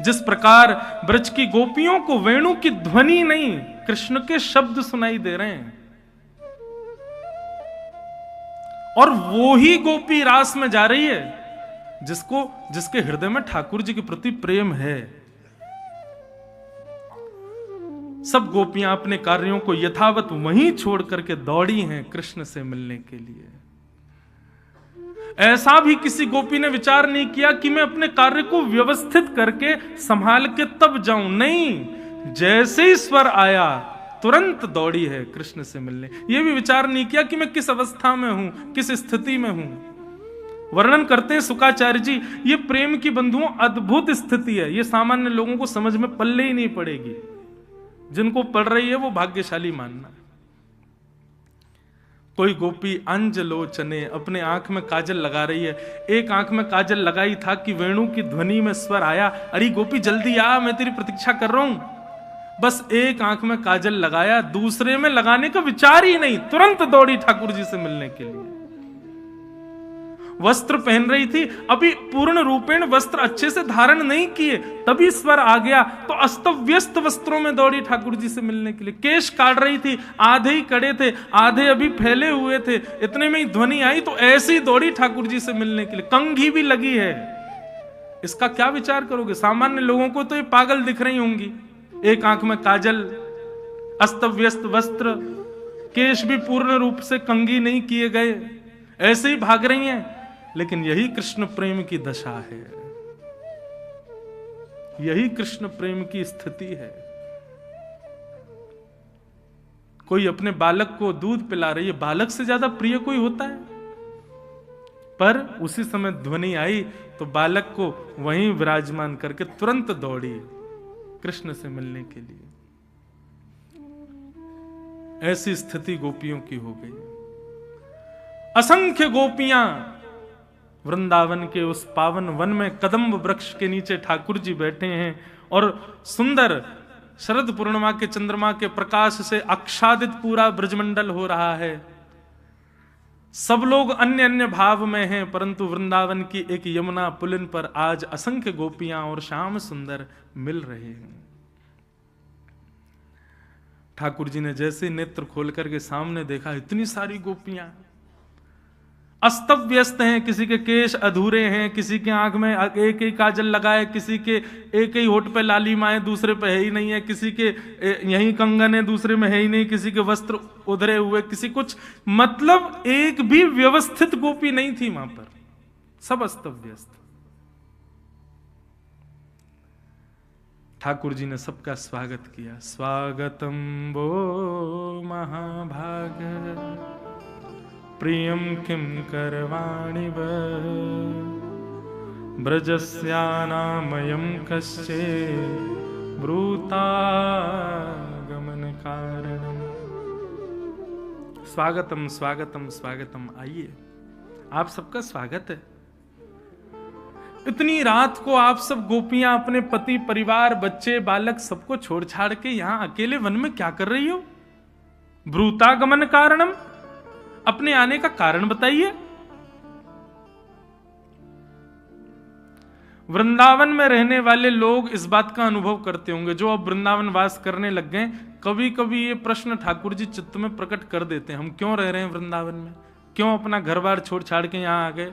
जिस प्रकार ब्रज की गोपियों को वेणु की ध्वनि नहीं, कृष्ण के शब्द सुनाई दे रहे हैं, और वो ही गोपी रास में जा रही है जिसके हृदय में ठाकुर जी के प्रति प्रेम है। सब गोपियां अपने कार्यों को यथावत वहीं छोड़ करके दौड़ी हैं कृष्ण से मिलने के लिए। ऐसा भी किसी गोपी ने विचार नहीं किया कि मैं अपने कार्य को व्यवस्थित करके संभाल के तब जाऊं, नहीं, जैसे ही स्वर आया तुरंत दौड़ी है कृष्ण से मिलने। यह भी विचार नहीं किया कि मैं किस अवस्था में हूं, किस स्थिति में हूं। वर्णन करते हैं शुकाचार्य जी, ये प्रेम की बंधुओं अद्भुत स्थिति है, ये सामान्य लोगों को समझ में पल्ले ही नहीं पड़ेगी। जिनको पड़ रही है वो भाग्यशाली मानना। कोई गोपी अंजलोचने अपने आंख में काजल लगा रही है, एक आंख में काजल लगाई था कि वेणु की ध्वनि में स्वर आया, अरे गोपी जल्दी आ, मैं तेरी प्रतीक्षा कर रहा हूं। बस एक आंख में काजल लगाया, दूसरे में लगाने का विचार ही नहीं, तुरंत दौड़ी ठाकुर जी से मिलने के लिए। वस्त्र पहन रही थी, अभी पूर्ण रूपेण वस्त्र अच्छे से धारण नहीं किए, तभी स्वर आ गया तो अस्तव्यस्त वस्त्रों में दौड़ी ठाकुर जी से मिलने के लिए। केश काट रही थी, आधे ही कड़े थे, आधे अभी फैले हुए थे, इतने में ही ध्वनि आई तो ऐसे ही दौड़ी ठाकुर जी से मिलने के लिए। कंघी भी लगी है, इसका क्या विचार करोगे? सामान्य लोगों को तो ये पागल दिख रही होंगी, एक आंख में काजल, अस्तव्यस्त वस्त्र, केश भी पूर्ण रूप से कंघी नहीं किए गए, ऐसे ही भाग रही हैं। लेकिन यही कृष्ण प्रेम की दशा है, यही कृष्ण प्रेम की स्थिति है। कोई अपने बालक को दूध पिला रही है, बालक से ज्यादा प्रिय कोई होता है? पर उसी समय ध्वनि आई तो बालक को वहीं विराजमान करके तुरंत दौड़ी कृष्ण से मिलने के लिए। ऐसी स्थिति गोपियों की हो गई। असंख्य गोपियां वृंदावन के उस पावन वन में कदम्ब वृक्ष के नीचे ठाकुर जी बैठे हैं और सुंदर शरद पूर्णिमा के चंद्रमा के प्रकाश से आच्छादित पूरा ब्रजमंडल हो रहा है। सब लोग अन्य अन्य भाव में हैं, परंतु वृंदावन की एक यमुना पुलिन पर आज असंख्य गोपियां और श्याम सुंदर मिल रहे हैं। ठाकुर जी ने जैसे नेत्र खोल करके सामने देखा, इतनी सारी गोपियां अस्त व्यस्त हैं, किसी के केश अधूरे हैं, किसी के आंख में एक ही काजल लगाए, किसी के एक ही होठ पे लाली माए, दूसरे पे है ही नहीं है, किसी के यही कंगन है, दूसरे में है ही नहीं, किसी के वस्त्र उधरे हुए, किसी कुछ, मतलब एक भी व्यवस्थित गोपी नहीं थी वहां पर, सब अस्त व्यस्त। ठाकुर जी ने सबका स्वागत किया। स्वागतम वो महाभाग प्रियम किम करवाणि ब्रजस्यानामयं कश्चे ब्रूतागमन कारणम। स्वागतम स्वागतम स्वागतम, आइए, आप सबका स्वागत है। इतनी रात को आप सब गोपियां अपने पति, परिवार, बच्चे, बालक सबको छोड़ छाड़ के यहां अकेले वन में क्या कर रही हो? ब्रूतागमन कारणम, अपने आने का कारण बताइए। वृंदावन में रहने वाले लोग इस बात का अनुभव करते होंगे, जो अब वृंदावन वास करने लग गए, कभी कभी ये प्रश्न ठाकुर जी चित्त में प्रकट कर देते हैं, हम क्यों रह रहे हैं वृंदावन में, क्यों अपना घर बार छोड़ छाड़ के यहां आ गए।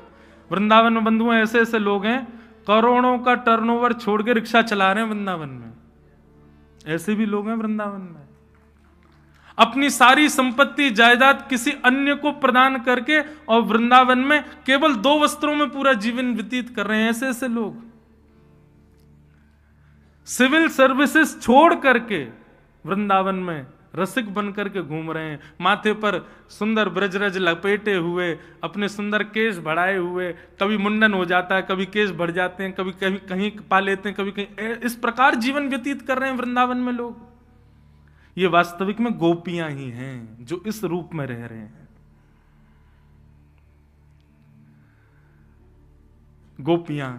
वृंदावन में बंधुओं ऐसे ऐसे लोग हैं, करोड़ों का टर्नओवर छोड़ के रिक्शा चला रहे हैं वृंदावन में, ऐसे भी लोग हैं वृंदावन में। अपनी सारी संपत्ति जायदाद किसी अन्य को प्रदान करके और वृंदावन में केवल 2 वस्त्रों में पूरा जीवन व्यतीत कर रहे हैं, ऐसे ऐसे लोग। सिविल सर्विसेज छोड़ करके वृंदावन में रसिक बन करके घूम रहे हैं, माथे पर सुंदर ब्रजरज लपेटे हुए, अपने सुंदर केश बढ़ाए हुए, कभी मुंडन हो जाता है, कभी केश बढ़ जाते हैं, कभी कहीं कहीं पा लेते हैं, कभी कहीं, इस प्रकार जीवन व्यतीत कर रहे हैं वृंदावन में लोग। ये वास्तविक में गोपियां ही हैं जो इस रूप में रह रहे हैं। गोपियां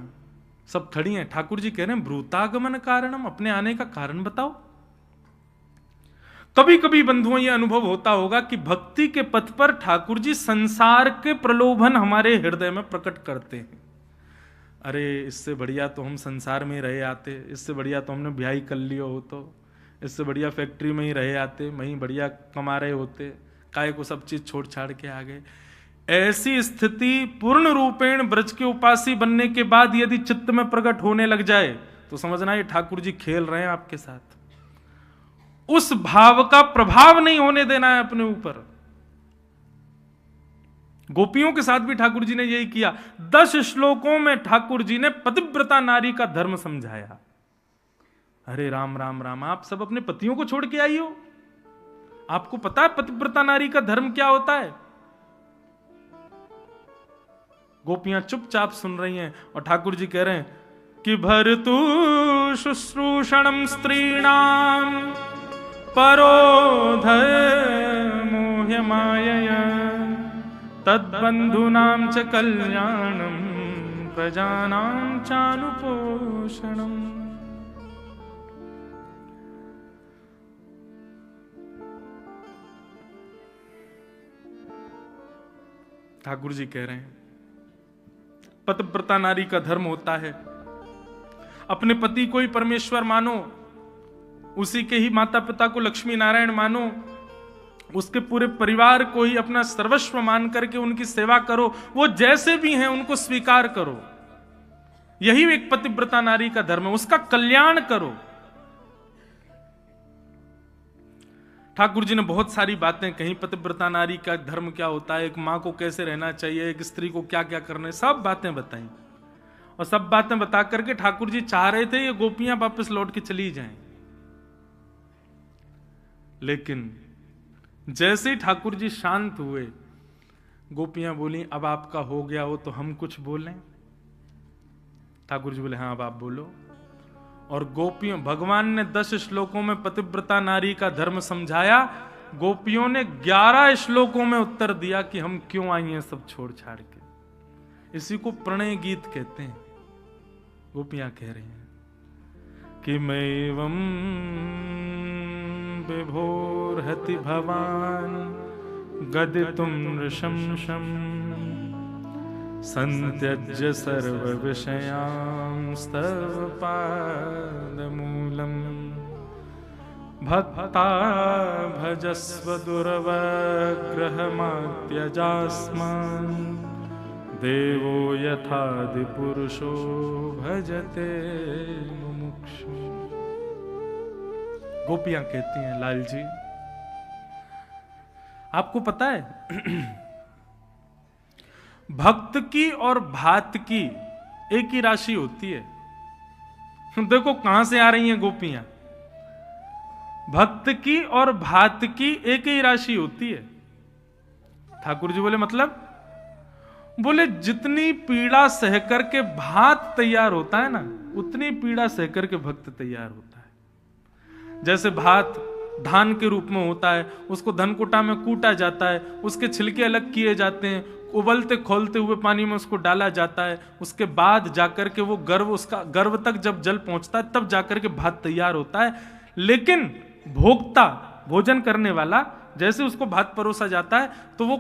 सब खड़ी हैं, ठाकुर जी कह रहे हैं ब्रूतागमन कारणम, अपने आने का कारण बताओ। कभी कभी बंधुओं यह अनुभव होता होगा कि भक्ति के पथ पर ठाकुर जी संसार के प्रलोभन हमारे हृदय में प्रकट करते हैं। अरे इससे बढ़िया तो हम संसार में ही रहे आते, इससे बढ़िया तो हमने ब्याह कर लियो हो, तो इससे बढ़िया फैक्ट्री में ही रहे आते, वहीं बढ़िया कमा रहे होते, काय को सब चीज छोड़ छाड़ के आ गए। ऐसी स्थिति पूर्ण रूपेण ब्रज के उपासी बनने के बाद यदि चित्त में प्रकट होने लग जाए तो समझना ये ठाकुर जी खेल रहे हैं आपके साथ। उस भाव का प्रभाव नहीं होने देना है अपने ऊपर। गोपियों के साथ भी ठाकुर जी ने यही किया। 10 श्लोकों में ठाकुर जी ने पतिव्रता नारी का धर्म समझाया। अरे राम राम राम, आप सब अपने पतियों को छोड़ के आई हो, आपको पता है पतिव्रता नारी का धर्म क्या होता है? गोपियां चुपचाप सुन रही हैं और ठाकुर जी कह रहे हैं कि भर्तु शुश्रूषणम स्त्रीणाम परो धर्मो मायया तद्बंधूनां च कल्याणम प्रजानां चानुपोषणम। ठाकुर जी कह रहे हैं पतिव्रता नारी का धर्म होता है अपने पति को ही परमेश्वर मानो, उसी के ही माता पिता को लक्ष्मी नारायण मानो, उसके पूरे परिवार को ही अपना सर्वस्व मान करके उनकी सेवा करो, वो जैसे भी हैं उनको स्वीकार करो। यही एक पतिव्रता नारी का धर्म है, उसका कल्याण करो। ठाकुर जी ने बहुत सारी बातें कही, पतिव्रता नारी का धर्म क्या होता है, एक मां को कैसे रहना चाहिए, एक स्त्री को क्या क्या करना है, सब बातें बताई। और सब बातें बता करके ठाकुर जी चाह रहे थे ये गोपियां वापस लौट के चली जाएं, लेकिन जैसे ही ठाकुर जी शांत हुए, गोपियां बोली अब आपका हो गया हो तो हम कुछ बोलें। ठाकुर जी बोले हाँ अब आप बोलो। और गोपियों, भगवान ने 10 श्लोकों में पतिव्रता नारी का धर्म समझाया, गोपियों ने 11 श्लोकों में उत्तर दिया कि हम क्यों आई हैं सब छोड़ छाड़ के। इसी को प्रणय गीत कहते हैं। गोपियां कह रही हैं कि मैवं विभोर्हति भवान गदितुं नृशंसं संत्यज्य सर्व विषयांस्तव पादमूलम् भक्ता भजस्व दुर्वग्रहमात्यजास्मान् देवो यथादिपुरुषो भजते मुमुक्षु। गोपियां कहती हैं लाल जी आपको पता है भक्त की और भात की एक ही राशि होती है। देखो कहां से आ रही हैं गोपियां। भक्त की और भात की एक ही राशि होती है। ठाकुर जी बोले मतलब, बोले जितनी पीड़ा सहकर के भात तैयार होता है ना, उतनी पीड़ा सहकर के भक्त तैयार होता है। जैसे भात धान के रूप में होता है, उसको धनकुटा में कूटा जाता है, उसके छिलके अलग किए जाते हैं, उबलते खोलते हुए पानी में उसको डाला जाता है, उसके बाद जाकर के वो गर्भ, उसका गर्भ तक जब जल पहुंचता है तब जाकर के भात तैयार होता है। लेकिन भोक्ता, भोजन करने वाला, जैसे उसको भात परोसा जाता है तो वो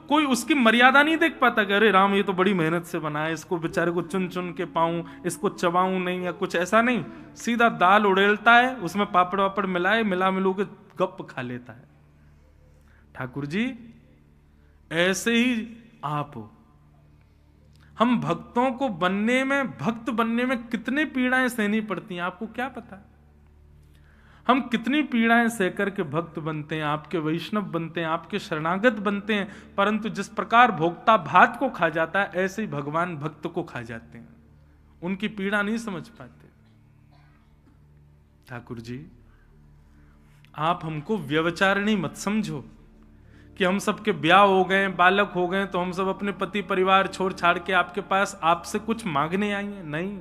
कोई उसकी मर्यादा नहीं देख पाता कि अरे राम ये तो बड़ी मेहनत से बना है, इसको बेचारे को चुन चुन के पाऊं, इसको चबाऊं नहीं, या कुछ ऐसा नहीं। सीधा दाल उड़ेलता है, उसमें पापड़ वापड़ मिलाए, मिला मिलू के गप खा लेता है। ठाकुर जी ऐसे ही आप हो। हम भक्तों को बनने में, भक्त बनने में कितनी पीड़ाएं सहनी पड़ती हैं आपको क्या पता। हम कितनी पीड़ाएं सहकर के भक्त बनते हैं, आपके वैष्णव बनते हैं, आपके शरणागत बनते हैं, परंतु जिस प्रकार भोक्ता भात को खा जाता है ऐसे ही भगवान भक्त को खा जाते हैं, उनकी पीड़ा नहीं समझ पाते। ठाकुर जी आप हमको व्यभिचारिणी मत समझो कि हम सबके ब्याह हो गए, बालक हो गए तो हम सब अपने पति परिवार छोड़ छाड़ के आपके पास आपसे कुछ मांगने आई हैं। नहीं,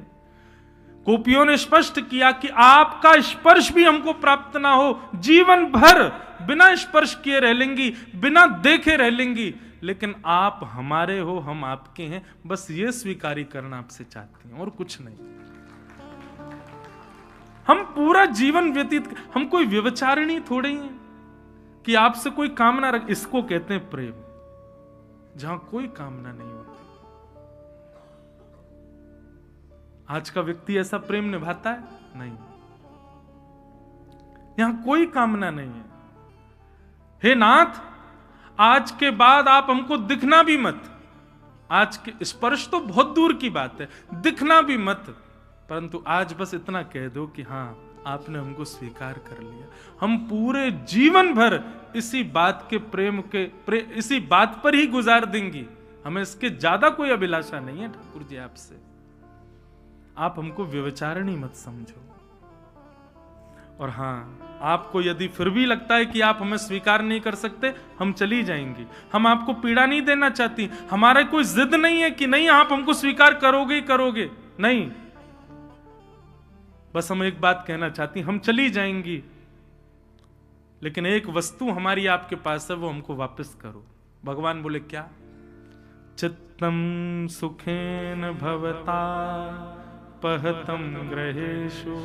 गोपियों ने स्पष्ट किया कि आपका स्पर्श भी हमको प्राप्त ना हो, जीवन भर बिना स्पर्श किए रह लेंगी, बिना देखे रह लेंगी, लेकिन आप हमारे हो, हम आपके हैं, बस ये स्वीकारी करना आपसे चाहते हैं और कुछ नहीं। हम पूरा जीवन व्यतीत, हम कोई व्यभिचारिणी थोड़े ही हैं कि आपसे कोई कामना रख। इसको कहते हैं प्रेम, जहां कोई कामना नहीं होती। आज का व्यक्ति ऐसा प्रेम निभाता है? नहीं। यहां कोई कामना नहीं है। हे नाथ, आज के बाद आप हमको दिखना भी मत। आज के स्पर्श तो बहुत दूर की बात है, दिखना भी मत, परंतु आज बस इतना कह दो कि हां, आपने हमको स्वीकार कर लिया। हम पूरे जीवन भर इसी बात के इसी बात पर ही गुजार देंगी। हमें इसके ज्यादा कोई अभिलाषा नहीं है ठाकुर जी आपसे। आप हमको व्यभिचारिणी मत समझो। और हां, आपको यदि फिर भी लगता है कि आप हमें स्वीकार नहीं कर सकते, हम चली जाएंगी। हम आपको पीड़ा नहीं देना चाहती। हमारा कोई जिद नहीं है कि नहीं आप हमको स्वीकार करोगे ही करोगे, नहीं। बस हम एक बात कहना चाहती, हम चली जाएंगी, लेकिन एक वस्तु हमारी आपके पास है, वो हमको वापस करो। भगवान बोले क्या? चित्तम सुखेन भवता पहतम ग्रहेषु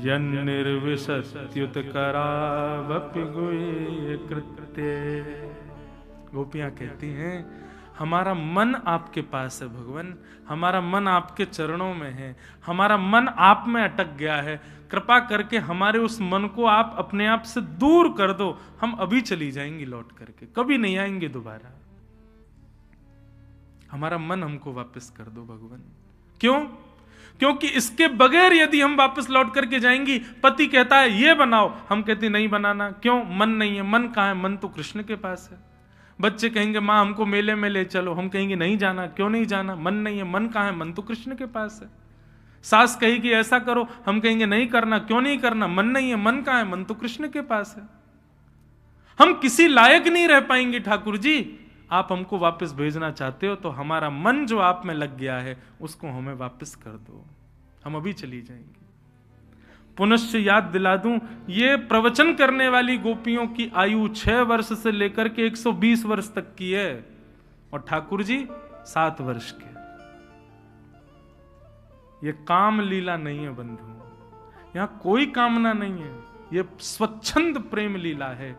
यन्निर्विशत्युत करावपि गुह्य कृत्ये। गोपियां कहती हैं, हमारा मन आपके पास है भगवान, हमारा मन आपके चरणों में है, हमारा मन आप में अटक गया है। कृपा करके हमारे उस मन को आप अपने आप से दूर कर दो। हम अभी चली जाएंगी लौट करके, कभी नहीं आएंगे दोबारा। हमारा मन हमको वापस कर दो भगवान। क्यों? क्योंकि इसके बगैर यदि हम वापस लौट करके जाएंगी, पति कहता है ये बनाओ, हम कहते नहीं बनाना। क्यों? मन नहीं है। मन कहां है? मन तो कृष्ण के पास है। बच्चे कहेंगे माँ हमको मेले में ले चलो, हम कहेंगे नहीं जाना। क्यों नहीं जाना? मन नहीं है। मन कहां है? मन तो कृष्ण के पास है। सास कहेगी ऐसा करो, हम कहेंगे नहीं करना। क्यों नहीं करना? मन नहीं है। मन कहां है? मन तो कृष्ण के पास है। हम किसी लायक नहीं रह पाएंगे ठाकुर जी। आप हमको वापस भेजना चाहते हो तो हमारा मन जो आप में लग गया है उसको हमें वापस कर दो, हम अभी चली जाएंगे। पुनश्च याद दिला दूं, ये प्रवचन करने वाली गोपियों की आयु 6 वर्ष से लेकर के 120 वर्ष तक की है, और ठाकुर जी 7 वर्ष के। ये काम लीला नहीं है बंधु, यहां कोई कामना नहीं है, ये स्वच्छंद प्रेम लीला है।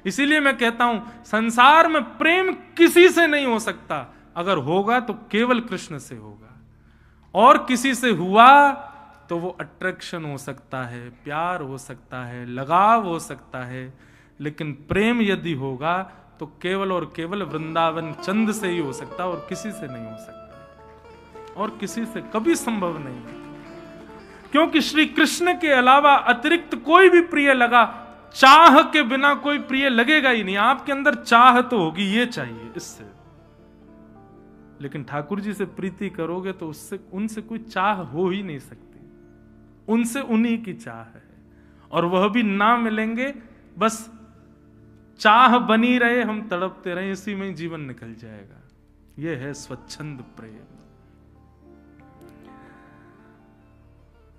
इसीलिए मैं कहता हूं, संसार में प्रेम किसी से नहीं हो सकता। अगर होगा तो केवल कृष्ण से होगा, और किसी से हुआ तो वो अट्रैक्शन हो सकता है, प्यार हो सकता है, लगाव हो सकता है, लेकिन प्रेम यदि होगा तो केवल और केवल वृंदावन चंद से ही हो सकता, और किसी से नहीं हो सकता, और किसी से कभी संभव नहीं है। क्योंकि श्री कृष्ण के अलावा अतिरिक्त कोई भी प्रिय लगा, चाह के बिना कोई प्रिय लगेगा ही नहीं। आपके अंदर चाह तो होगी, ये चाहिए इससे, लेकिन ठाकुर जी से प्रीति करोगे तो उससे उनसे कोई चाह हो ही नहीं सकती। उनसे उन्हीं की चाह है, और वह भी ना मिलेंगे, बस चाह बनी रहे, हम तड़पते रहे, इसी में जीवन निकल जाएगा। यह है स्वच्छंद प्रेम।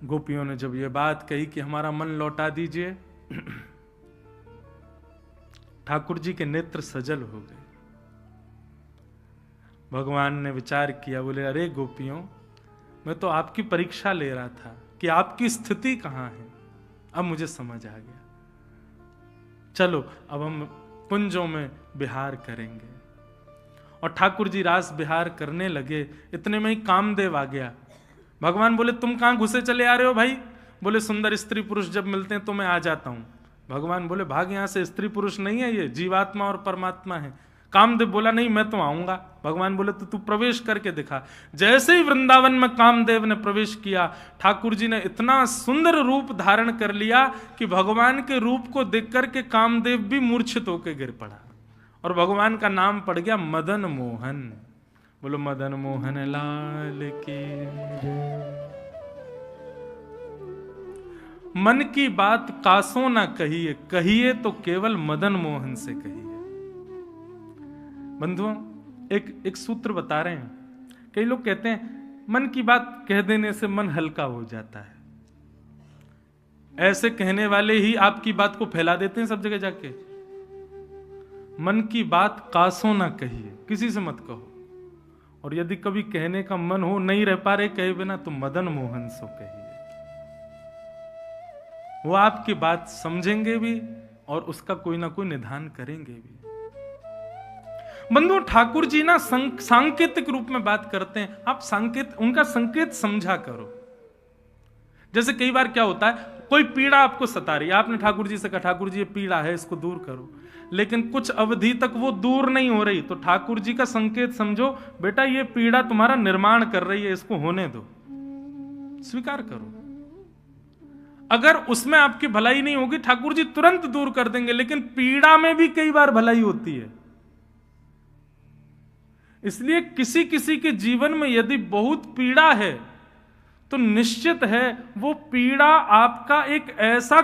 गोपियों ने जब यह बात कही कि हमारा मन लौटा दीजिए, ठाकुर जी के नेत्र सजल हो गए। भगवान ने विचार किया, बोले अरे गोपियों, मैं तो आपकी परीक्षा ले रहा था कि आपकी स्थिति कहां है। अब मुझे समझ आ गया। चलो अब हम कुंजों में विहार करेंगे। और ठाकुर जी रास विहार करने लगे। इतने में ही कामदेव आ गया। भगवान बोले तुम कहां घुसे चले आ रहे हो भाई? बोले सुंदर स्त्री पुरुष जब मिलते हैं तो मैं आ जाता हूं। भगवान बोले भाग यहां से, स्त्री पुरुष नहीं है, ये जीवात्मा और परमात्मा है। कामदेव बोला नहीं मैं तो आऊंगा। भगवान बोले तो तू प्रवेश करके दिखा। जैसे ही वृंदावन में कामदेव ने प्रवेश किया, ठाकुर जी ने इतना सुंदर रूप धारण कर लिया कि भगवान के रूप को देख करके कामदेव भी मूर्छित होकर गिर पड़ा, और भगवान का नाम पड़ गया मदन मोहन। बोलो मदन मोहन लाल की। मन की बात कासों ना कहिए, कहिए तो केवल मदन मोहन से कहिए। बंधुओं, एक सूत्र बता रहे हैं। कई लोग कहते हैं मन की बात कह देने से मन हल्का हो जाता है। ऐसे कहने वाले ही आपकी बात को फैला देते हैं सब जगह जाके। मन की बात कासों ना कहिए, किसी से मत कहो, और यदि कभी कहने का मन हो, नहीं रह पा रहे कहे बिना, तो मदन मोहन सो कहिए। वो आपकी बात समझेंगे भी और उसका कोई ना कोई निदान करेंगे भी। बंधु ठाकुर जी ना सांकेतिक रूप में बात करते हैं, आप उनका संकेत समझा करो। जैसे कई बार क्या होता है, कोई पीड़ा आपको सता रही है, आपने ठाकुर जी से कहा ठाकुर जी ये पीड़ा है इसको दूर करो, लेकिन कुछ अवधि तक वो दूर नहीं हो रही, तो ठाकुर जी का संकेत समझो, बेटा ये पीड़ा तुम्हारा निर्माण कर रही है, इसको होने दो, स्वीकार करो। अगर उसमें आपकी भलाई नहीं होगी ठाकुर जी तुरंत दूर कर देंगे, लेकिन पीड़ा में भी कई बार भलाई होती है। इसलिए किसी किसी के जीवन में यदि बहुत पीड़ा है तो निश्चित है वो पीड़ा आपका एक ऐसा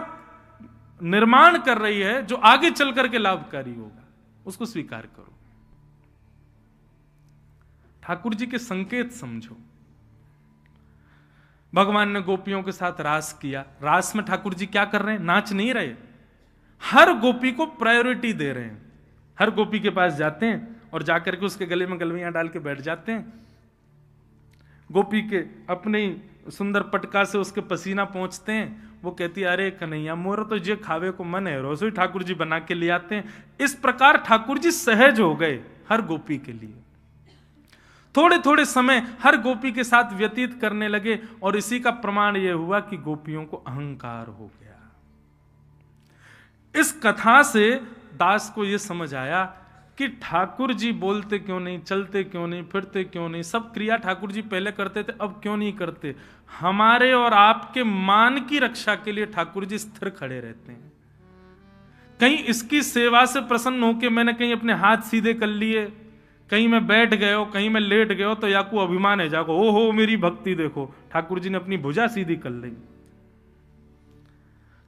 निर्माण कर रही है जो आगे चल करके लाभकारी होगा, उसको स्वीकार करो। ठाकुर जी के संकेत समझो। भगवान ने गोपियों के साथ रास किया, रास में ठाकुर जी क्या कर रहे हैं, नाच नहीं रहे, हर गोपी को प्रायोरिटी दे रहे हैं। हर गोपी के पास जाते हैं और जाकर के उसके गले में गलवियां डाल के बैठ जाते हैं। गोपी के अपने सुंदर पटका से उसके पसीना पहुंचते हैं, वो कहती है अरे कन्हैया मोर तो जे खावे को मन है, रसोई ठाकुर जी बना के ले आते हैं। इस प्रकार ठाकुर जी सहज हो गए हर गोपी के लिए। थोड़े थोड़े समय हर गोपी के साथ व्यतीत करने लगे और इसी का प्रमाण यह हुआ कि गोपियों को अहंकार हो गया। इस कथा से दास को यह समझ आया कि ठाकुर जी बोलते क्यों नहीं, चलते क्यों नहीं, फिरते क्यों नहीं, सब क्रिया ठाकुर जी पहले करते थे, अब क्यों नहीं करते। हमारे और आपके मान की रक्षा के लिए ठाकुर जी स्थिर खड़े रहते हैं। कहीं इसकी सेवा से प्रसन्न होकर मैंने कहीं अपने हाथ सीधे कर लिए, कहीं मैं बैठ गए हो, कहीं मैं लेट गए हो, तो याकू अभिमान है जाको, ओहो मेरी भक्ति देखो, ठाकुर जी ने अपनी भुजा सीधी कर ली।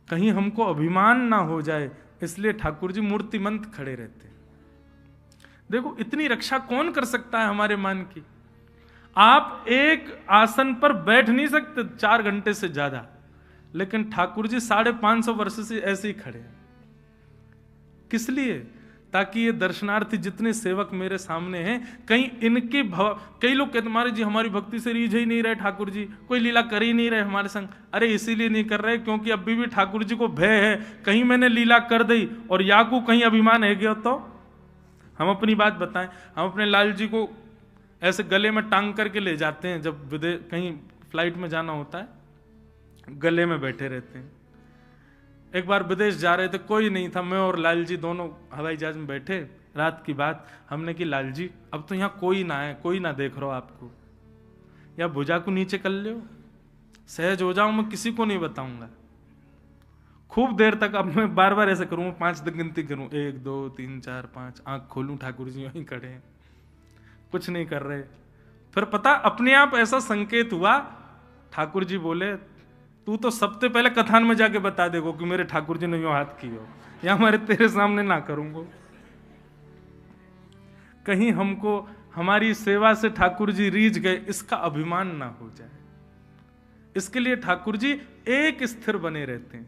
कहीं हमको अभिमान ना हो जाए, इसलिए ठाकुर जी मूर्तिमंत खड़े रहते हैं। देखो इतनी रक्षा कौन कर सकता है हमारे मान की। आप एक आसन पर बैठ नहीं सकते 4 घंटे से ज्यादा, लेकिन ठाकुर जी 550 वर्ष से ऐसे ही खड़े हैं। किस लिए? ताकि ये दर्शनार्थी जितने सेवक मेरे सामने हैं, कहीं इनके कई लोग कहते महाराज जी हमारी भक्ति से रीझ ही नहीं रहे ठाकुर जी, कोई लीला कर ही नहीं रहे हमारे संग। अरे इसीलिए नहीं कर रहे क्योंकि अभी भी ठाकुर जी को भय है, कहीं मैंने लीला कर दी और याकू कहीं अभिमान है गया तो। हम अपनी बात बताएं, हम अपने लाल जी को ऐसे गले में टांग करके ले जाते हैं, जब कहीं फ्लाइट में जाना होता है गले में बैठे रहते हैं। एक बार विदेश जा रहे थे, कोई नहीं था, मैं और लाल जी दोनों हवाई जहाज में बैठे, रात की बात। हमने कि लाल जी अब तो यहाँ कोई ना है, कोई ना देख रहा हो आपको, या भुजा को नीचे कर लो, सहज हो जाऊं, मैं किसी को नहीं बताऊंगा। खूब देर तक अब मैं बार बार ऐसे करूं, 5 तक गिनती करूं, 1 2 3 4 5, आंख खोलूं, ठाकुर जी वहीं खड़े हैं, कुछ नहीं कर रहे। फिर पता अपने आप ऐसा संकेत हुआ, ठाकुर जी बोले तू तो सबसे पहले कथान में जाके बता देगो कि मेरे ठाकुर जी ने यूं हाथ किया, या हमारे तेरे सामने ना करूंगा। कहीं हमको हमारी सेवा से ठाकुर जी रीझ गए इसका अभिमान ना हो जाए, इसके लिए ठाकुर जी एक स्थिर बने रहते हैं।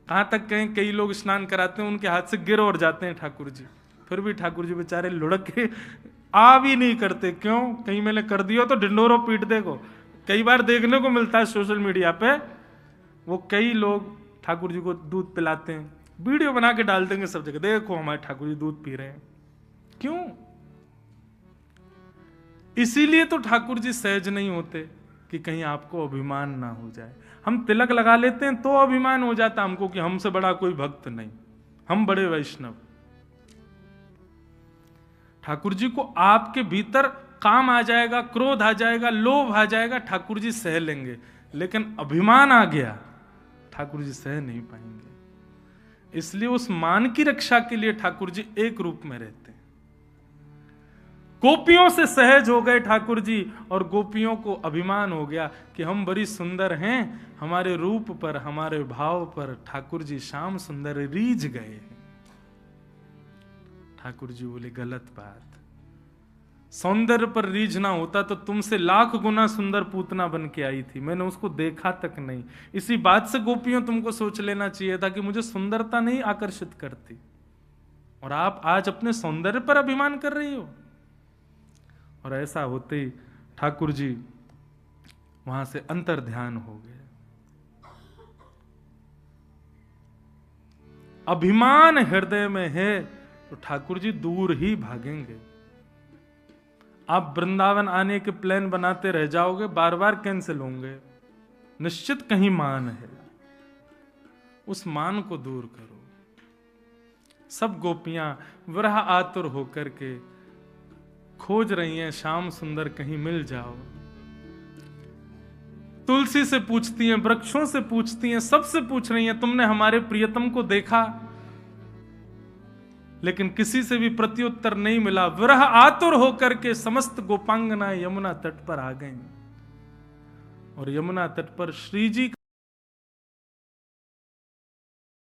कहां तक कहीं कई लोग स्नान कराते हैं, उनके हाथ से गिर और जाते हैं ठाकुर जी, फिर भी ठाकुर जी बेचारे लुढ़क के आ भी नहीं करते। क्यों? कहीं मैंने कर दिया तो ढिंडोरो पीट देगो। कई बार देखने को मिलता है सोशल मीडिया पे, वो कई लोग ठाकुर जी को दूध पिलाते हैं, वीडियो बना के डाल देंगे सब जगह, देखो हमारे ठाकुर जी दूध पी रहे हैं। क्यों? इसीलिए तो ठाकुर जी सहज नहीं होते कि कहीं आपको अभिमान ना हो जाए। हम तिलक लगा लेते हैं तो अभिमान हो जाता हमको कि हमसे बड़ा कोई भक्त नहीं, हम बड़े वैष्णव। ठाकुर जी को आपके भीतर काम आ जाएगा, क्रोध आ जाएगा, लोभ आ जाएगा, ठाकुर जी सह लेंगे, लेकिन अभिमान आ गया ठाकुर जी सह नहीं पाएंगे। इसलिए उस मान की रक्षा के लिए ठाकुर जी एक रूप में रहते हैं। गोपियों से सहज हो गए ठाकुर जी, और गोपियों को अभिमान हो गया कि हम बड़ी सुंदर हैं, हमारे रूप पर, हमारे भाव पर ठाकुर जी श्याम सुंदर रीझ गए। ठाकुर जी बोले गलत बात, सौंदर्य पर रीझना होता तो तुमसे लाख गुना सुंदर पूतना बन के आई थी, मैंने उसको देखा तक नहीं। इसी बात से गोपियों तुमको सोच लेना चाहिए था कि मुझे सुंदरता नहीं आकर्षित करती, और आप आज अपने सौंदर्य पर अभिमान कर रही हो। और ऐसा होते ही ठाकुर जी वहां से अंतर ध्यान हो गए। अभिमान हृदय में है, तो ठाकुर जी दूर ही भागेंगे। आप वृंदावन आने के प्लान बनाते रह जाओगे, बार बार कैंसिल होंगे, निश्चित कहीं मान है। उस मान को दूर करो। सब गोपियां विरह आतुर होकर के खोज रही हैं, श्याम सुंदर कहीं मिल जाओ। तुलसी से पूछती हैं, वृक्षों से पूछती हैं, सबसे पूछ रही हैं, तुमने हमारे प्रियतम को देखा? लेकिन किसी से भी प्रत्युत्तर नहीं मिला। विरह आतुर होकर के समस्त गोपांगनाएं यमुना तट पर आ गईं और यमुना तट पर श्री जी